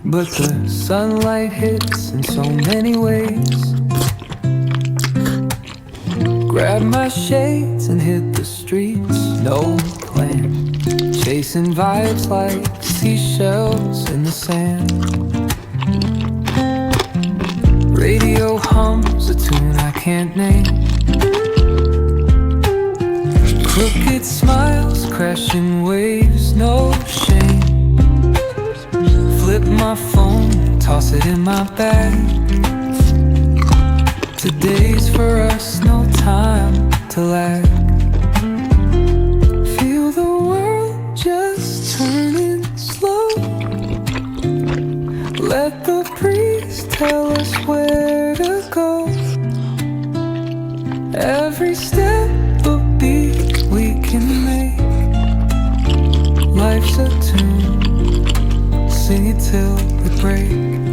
but the sunlight hits in so many ways. Grab my shades and hit the streets, no plan. Chasing vibes like seashells in the sand. Radio hums a tune I can't name. Crooked smiles, crashing waves, no shame. Flip my phone, toss it in my bag. Today's for us, no time to lag. Feel the world just turning slow. Let the breeze tell us where to go. Every step a beat we can make. Life's a tune, sing it till we break.